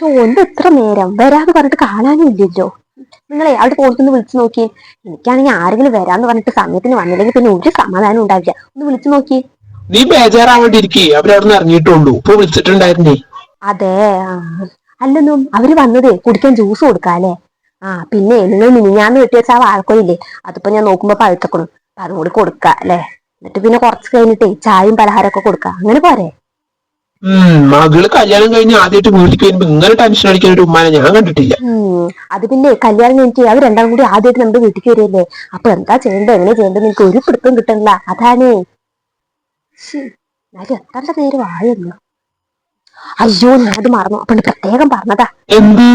ഓന്റെ എത്ര നേരം വരാന്ന് പറഞ്ഞിട്ട് കാണാനും ഇല്ലല്ലോ. നിങ്ങളെ അവിടെ പോയിട്ടൊന്ന് വിളിച്ചു നോക്കി. എനിക്കാണെങ്കിൽ ആരെങ്കിലും വരാന്ന് പറഞ്ഞിട്ട് സമയത്തിന് വന്നില്ലെങ്കിൽ പിന്നെ ഒരു സമാധാനം ഉണ്ടാവില്ല. ഒന്ന് വിളിച്ചു നോക്കി. നീ ബേജാറാവേണ്ടിയിരിക്കേ, അവരവിടുന്ന് ഇറങ്ങിയിട്ടുള്ളൂ, ഇപ്പൊ വിളിച്ചിട്ടുണ്ടായിരുന്നേ. അതെ. അല്ലെന്നും അവര് വന്നതേ കുടിക്കാൻ ജ്യൂസ് കൊടുക്കാല്ലേ. പിന്നെ നിങ്ങൾ മിനിഞ്ഞാന്ന് വെട്ടി വെച്ച ആ വാഴക്കൊലില്ലേ, അതിപ്പോ ഞാൻ നോക്കുമ്പോ പഴുത്തക്കണം. അപ്പൊ അതും കൂടി കൊടുക്ക അല്ലേ. എന്നിട്ട് പിന്നെ കുറച്ച് കഴിഞ്ഞിട്ടേ ചായയും പലഹാരമൊക്കെ കൊടുക്ക. അങ്ങനെ പോരെ. മകള് കല്യാണം കഴിഞ്ഞ് ആദ്യമായിട്ട് വീട്ടിൽ വരുമ്പോ ഇങ്ങനെ ടെൻഷൻ അടിക്കുന്ന ഒരു ഉമ്മാനെ ഞാൻ കണ്ടിട്ടില്ല. അത് പിന്നെ കല്യാണം കഴിഞ്ഞിട്ട് അവർ രണ്ടാളും കൂടി ആദ്യമായിട്ട് നമ്മുടെ വീട്ടിലേക്ക് വരികയല്ലേ. അപ്പൊ എന്താ ചെയ്യേണ്ടത് എങ്ങനെ ചെയ്യേണ്ടത് എനിക്ക് ഒരു പിടുത്തം കിട്ടണില്ല. അതാണ്. എത്ര നേരം ആയല്ലോ. അയ്യോ ഞാനത് മറന്നു. അപ്പൊ പ്രത്യേകം പറഞ്ഞതാ. എന്ത്?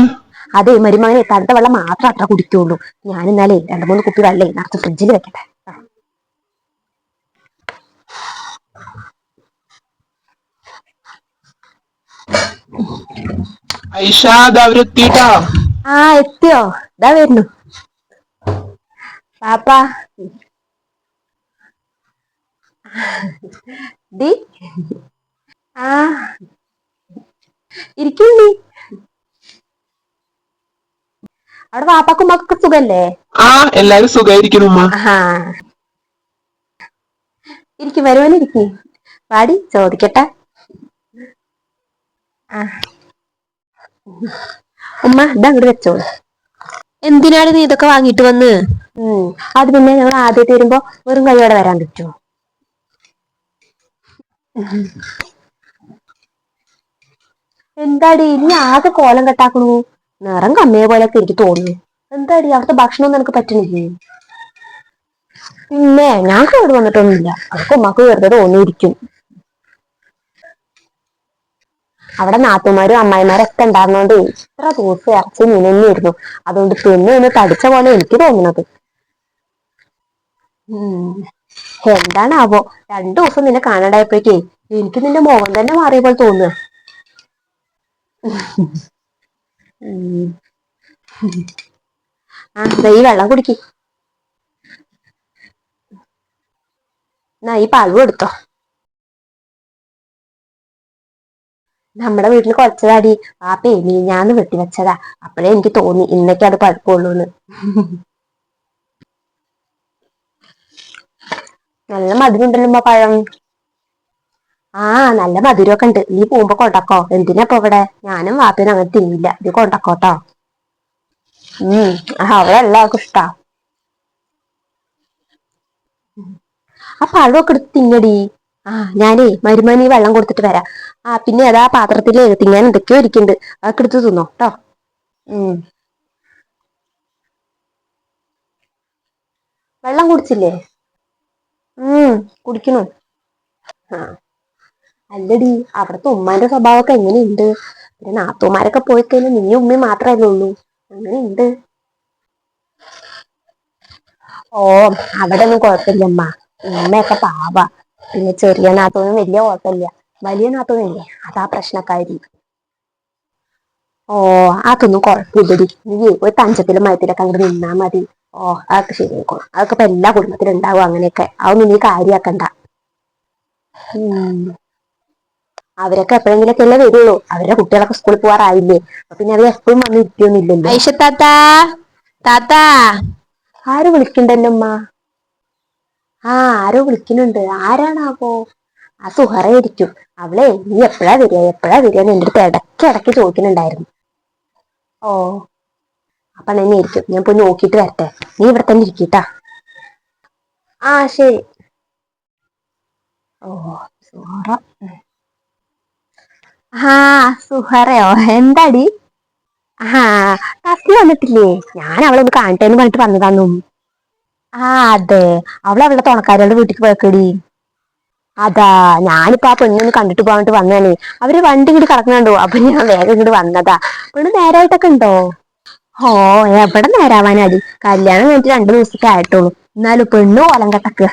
അതെ, മരുമകനെ തണുത്ത വെള്ളം മാത്രം അത്ര കുടിക്കുള്ളൂ. ഞാൻ ഇന്നാലേ 2-3 കുപ്പി വെള്ളേ നിറച്ച് ഫ്രിഡ്ജിൽ വെക്കട്ടെ. ഐഷ, ദാ അവരെത്തിട്ടാ. എത്തിയോ? ഇതാ വരുന്നു പാപ്പാ. ഡി ആ ഇരിക്കണ്ടി. അവിടെ വാപ്പാക്കും ഉമ്മാക്കൊക്കെ സുഖല്ലേ? എല്ലാരും സുഖായിരിക്കുന്നു ഉമ്മ. ഇരിക്കും, വരുവാൻ ഇരിക്കും. പാടി ചോദിക്കട്ടെ. ഉമ്മ ഇതാ അങ്ങോട്ട് വെച്ചോളൂ. എന്തിനാണ് നീ ഇതൊക്കെ വാങ്ങിട്ട് വന്ന്? അത് പിന്നെ ഞങ്ങൾ ആദ്യമായിട്ട് വരുമ്പോ വെറും കൈയോടെ വരാൻ പറ്റുമോ? എന്താടി നീ ആകെ കോലം കെട്ടാക്കണു. നിറം കമ്മിയെ പോലെയൊക്കെ എനിക്ക് തോന്നുന്നു. എന്താടി അവിടുത്തെ ഭക്ഷണം നിനക്ക് പറ്റുന്നില്ലേ? പിന്നെ ഞങ്ങൾക്ക് ഇവിടെ വന്നിട്ടൊന്നുമില്ല. അവർക്ക് ഉമ്മക്ക് വെറുതെ തോന്നിയിരിക്കും. അവിടെ നാത്തുമാരും അമ്മായിമാരൊക്കെ ഉണ്ടായിരുന്നോണ്ട് ഇത്ര ദിവസം ഇറച്ചി മീനന്നെയായിരുന്നു. അതുകൊണ്ട് തിന്ന് തടിച്ച പോലെ എനിക്ക് തോന്നുന്നത്. എന്താണാവോ 2 ദിവസം നിന്നെ കാണാണ്ടായപ്പോഴേക്കേ എനിക്ക് നിന്റെ മുഖം തന്നെ മാറിയ പോലെ തോന്നുക. ഈ വെള്ളം കുടിക്ക്. ഈ പഴം എടുത്തോ. നമ്മുടെ വീട്ടിൽ കുഴച്ചതാടി. പാപ്പേ മീഞ്ഞാന്ന് വെട്ടിവെച്ചതാ. അപ്പോഴേ എനിക്ക് തോന്നി ഇന്നൊക്കെ അത് പഴുപ്പുള്ളൂന്ന്. നല്ല മധുരമുണ്ടല്ലോ പഴം. നല്ല മധുരമൊക്കെ ഉണ്ട്. നീ പോകുമ്പോ കൊണ്ടക്കോ. എന്തിനാപ്പൊ ഇവിടെ? ഞാനും വാപ്പനും അങ്ങനെ തിന്നില്ല. ഇത് കൊണ്ടക്കോട്ടോ. അവിടെ എല്ലാവർക്കും ഇഷ്ടാ. ആ പഴമൊക്കെ എടുത്ത് തിന്നടി. ഞാനേ മരുമോന് വെള്ളം കൊടുത്തിട്ട് വരാം. പിന്നെ അതാ പാത്രത്തില് തിന്നാൻ എന്തൊക്കെയോ ഇരിക്കുന്നുണ്ട്. അതൊക്കെ എടുത്ത് തിന്നോ കേട്ടോ. വെള്ളം കുടിച്ചില്ലേ? കുടിക്കണു. അല്ലടി അവിടുത്തെ ഉമ്മാന്റെ സ്വഭാവമൊക്കെ എങ്ങനെയുണ്ട്? പിന്നെ നാത്തൂമാരൊക്കെ പോയിക്കഴിഞ്ഞാൽ നീയും ഉമ്മയും മാത്രമല്ലേ ഉള്ളൂ. അങ്ങനെയുണ്ട്. അവിടെ ഒന്നും കുഴപ്പമില്ലമ്മ. ഉമ്മയൊക്കെ പാവാ. പിന്നെ ചെറിയ നാത്തൂനും വലിയ കുഴപ്പമില്ല. വലിയ നാത്തൂനില്ലേ, അതാ പ്രശ്നക്കാരി. അതൊന്നും കുഴപ്പമില്ലടി. നീ ഒരു തഞ്ചത്തിലും മയത്തിലൊക്കെ അങ്ങോട്ട് നിന്നാ മതി. അതൊക്കെ ശരിയായിക്കോളും. അതൊക്കെ ഇപ്പൊ എല്ലാ കുടുംബത്തിലും ഉണ്ടാവും അങ്ങനെയൊക്കെ. അതൊന്നും നീ കാര്യാക്കണ്ട. അവരൊക്കെ എപ്പോഴെങ്കിലൊക്കെ അല്ലേ വരുള്ളൂ. അവരുടെ കുട്ടികളൊക്കെ സ്കൂളിൽ പോവാറായില്ലേ. പിന്നെ അവർ എപ്പോഴും വന്ന് ഇരിക്കൊന്നുമില്ലല്ലോ. ഐഷ താത്താ, താത്താ. ആര് വിളിക്കണ്ടല്ലോ ഉമ്മ? ആരോ വിളിക്കുന്നുണ്ട്. ആരാണാവോ? സുഹറയായിരിക്കും. അവളെ നീ എപ്പോഴാ വരിക എന്റെ അടുത്ത് ഇടയ്ക്ക് ചോദിക്കുന്നുണ്ടായിരുന്നു. അപ്പൊ തന്നെ ഇരിക്കും. ഞാൻ പോയി നോക്കിയിട്ട് വരട്ടെ. നീ ഇവിടെ തന്നെ ഇരിക്കട്ടാ. ശരി. സുഹറ. സുഹറയോ? എന്താടി? തസ്ലി വന്നിട്ടില്ലേ? ഞാൻ അവളെ ഒന്ന് കാണട്ടെ എന്ന് പറഞ്ഞിട്ട് വന്നതാന്നു. അതെ, അവളുടെ തുണക്കാരികളുടെ വീട്ടിലേക്ക് പോയക്കടി. അതാ, ഞാനിപ്പോ ആ പെണ്ണൊന്ന് കണ്ടിട്ട് പോകാനിട്ട് വന്നതാണേ. അവര് വണ്ടി ഇങ്ങോട്ട് കിടക്കണുണ്ടോ. അപ്പൊ ഞാൻ വേഗം ഇങ്ങോട്ട് വന്നതാ. പെണ്ണ് നേരായിട്ടൊക്കെ ഉണ്ടോ? എവിടെ നേരാവാനാടി. കല്യാണം കഴിഞ്ഞിട്ട് 2 ദിവസമൊക്കെ ആയിട്ടുള്ളൂ. എന്നാലും പെണ്ണ് കോലം കെട്ടക്ക്.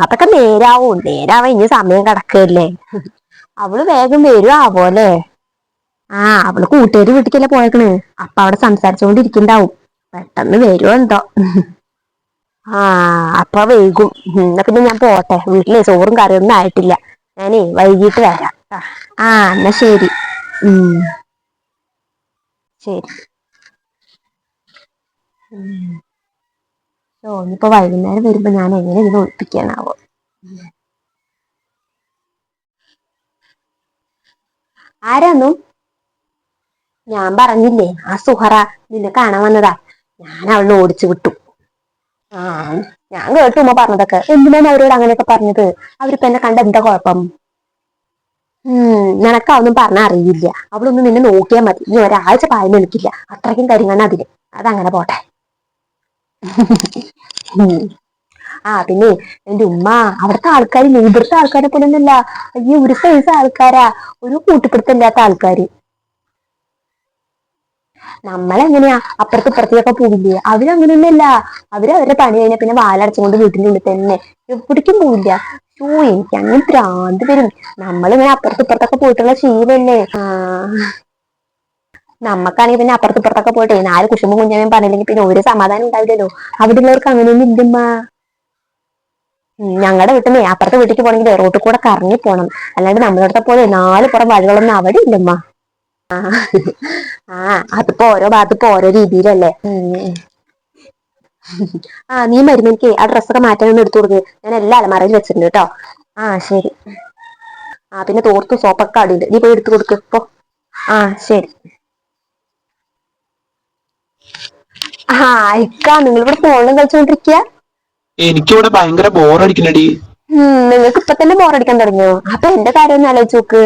അതൊക്കെ നേരാവും. നേരാവാൻ ഇനി സമയം കിടക്കല്ലേ. അവള് വേഗം വരുവാവോലെ. അവള് കൂട്ടുകാരി വീട്ടിക്കല്ലേ പോയേക്കണ്. അപ്പൊ അവിടെ സംസാരിച്ചോണ്ടിരിക്കണ്ടാവും. പെട്ടെന്ന് വരുവോ എന്തോ. അപ്പൊ വൈകും. എന്നാ പിന്നെ ഞാൻ പോട്ടെ. വീട്ടിലെ ചോറും കറിയൊന്നും ആയിട്ടില്ല. ഞാനേ വൈകിട്ട് വരാം. എന്നാ ശരി. ഉം ശരി. ഉം. ഓ ഇനിയിപ്പോ വൈകുന്നേരം വരുമ്പോ ഞാൻ എങ്ങനെ ഇതിനെ ഒളിപ്പിക്കാനാവോ. ആരാന്നു? ഞാൻ പറഞ്ഞില്ലേ ആ സുഹറ നിന്നെ കാണാൻ വന്നതാ. ഞാൻ അവളെ ഓടിച്ചു വിട്ടു. ആ ഞാൻ കേട്ടു ഉമ്മ പറഞ്ഞതൊക്കെ. എന്തിനാണ് അവരോട് അങ്ങനെയൊക്കെ പറഞ്ഞത്? അവരിപ്പോ എന്നെ കണ്ട എന്താ കുഴപ്പം? നിനക്ക് അതൊന്നും പറഞ്ഞാ അറിയില്ല. അവളൊന്നും നിന്നെ നോക്കിയാൽ മതി, ഇനി ഒരാഴ്ച പായം നിൽക്കില്ല. അത്രയ്ക്കും കരിങ്ങാണ് അതിന്. അതങ്ങനെ പോട്ടെ. ഉം. ആ പിന്നെ എന്റെ ഉമ്മ അവിടുത്തെ ആൾക്കാർ ഇവിടുത്തെ ആൾക്കാരെ പോലൊന്നുമല്ല. അയ്യോ ഒരു സൈസ് ആൾക്കാരാ, ഒരു കൂട്ടിപ്പിടുത്തമില്ലാത്ത ആൾക്കാര്. നമ്മളെങ്ങനെയാ അപ്പുറത്ത് ഇപ്പുറത്തേക്കൊക്കെ പോവില്ലേ? അവരങ്ങനെയൊന്നുമല്ല. അവര് അവരുടെ പണി കഴിഞ്ഞാൽ പിന്നെ വാലടച്ചുകൊണ്ട് വീട്ടിന്റെ ഉള്ളിൽ തന്നെ, എവിടേക്കും പോവില്ല. എനിക്ക് അങ്ങനെ ഭ്രാന്ത് വരും. നമ്മളിങ്ങനെ അപ്പുറത്ത് ഇപ്പുറത്തൊക്കെ പോയിട്ടുള്ള ശീലല്ലേ. നമ്മക്കാണെങ്കിൽ പിന്നെ അപ്പുറത്ത് ഇപ്പുറത്തൊക്കെ പോയിട്ടേ 4 കുശുമ്പും കുഞ്ഞാനും പറഞ്ഞില്ലെങ്കിൽ പിന്നെ ഒരു സമാധാനം ഉണ്ടാവില്ലല്ലോ. അവിടെ ഉള്ളവർക്ക് അങ്ങനെയൊന്നും ഇല്ലമ്മ. ഞങ്ങളുടെ വീട്ടിൽ അപ്പുറത്തെ വീട്ടിലേക്ക് പോകണമെങ്കിൽ റോട്ടിൽ കൂടെ കറങ്ങി പോകണം. അല്ലാണ്ട് നമ്മളിടത്തെ പോലെ 4 പുറം വഴികളൊന്നും അവിടെ ഇല്ലമ്മ. അതിപ്പോ ഓരോ ഭാഗത്തിപ്പോ ഓരോ രീതിയിലല്ലേ. നീ മരുമനിക്ക് ആ ഡ്രസ്സൊക്കെ മാറ്റാനൊന്നും എടുത്തു കൊടുക്ക്. ഞാൻ എല്ലാ അലമാരയിൽ വെച്ചിട്ടുണ്ട് കേട്ടോ. ശരി. പിന്നെ തോർത്ത് സോപ്പൊക്കെ അടിയുണ്ട്, നീ പോയി എടുത്തു കൊടുക്ക് ഇപ്പൊ. ശരി. ഇക്ക നിങ്ങളിവിടെ ഫോണിലും കളിച്ചോണ്ടിരിക്കുക? എനിക്കിവിടെ ഭയങ്കര ബോറടിക്കണടി. നിങ്ങൾക്ക് ഇപ്പൊ തന്നെ ബോറടിക്കാൻ തുടങ്ങിയോ? അപ്പൊ എന്റെ കാര്യം ഒന്ന് ആലോചിച്ച് നോക്ക്.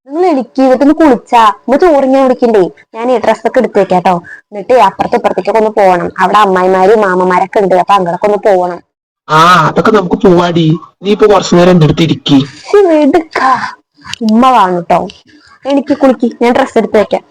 നിങ്ങൾ എനിക്ക് ഇതൊന്ന് കുളിച്ചാ ഒന്ന് ചോറിങ്ങനെ കുടിക്കണ്ടേ. ഞാൻ ഡ്രസ്സൊക്കെ എടുത്ത് വെക്കാട്ടോ. എന്നിട്ട് അപ്പുറത്തെ ഇപ്പുറത്തേക്കൊക്കെ ഒന്ന് പോകണം. അവിടെ അമ്മായിമാരും മാമന്മാരൊക്കെ ഉണ്ട്. അപ്പൊ അങ്ങോട്ടൊക്കെ ഒന്ന് പോകണം. അതൊക്കെ നമുക്ക് പോവാടി. നീ ഇപ്പൊ കുറച്ചു നേരം എന്റെ അടുത്ത് ഇരിക്കി. ഉമ്മ വാങ്ങിട്ടോ. എനിക്ക് കുളിക്ക്, ഞാൻ ഡ്രസ്സ് എടുത്ത് വെക്കാം.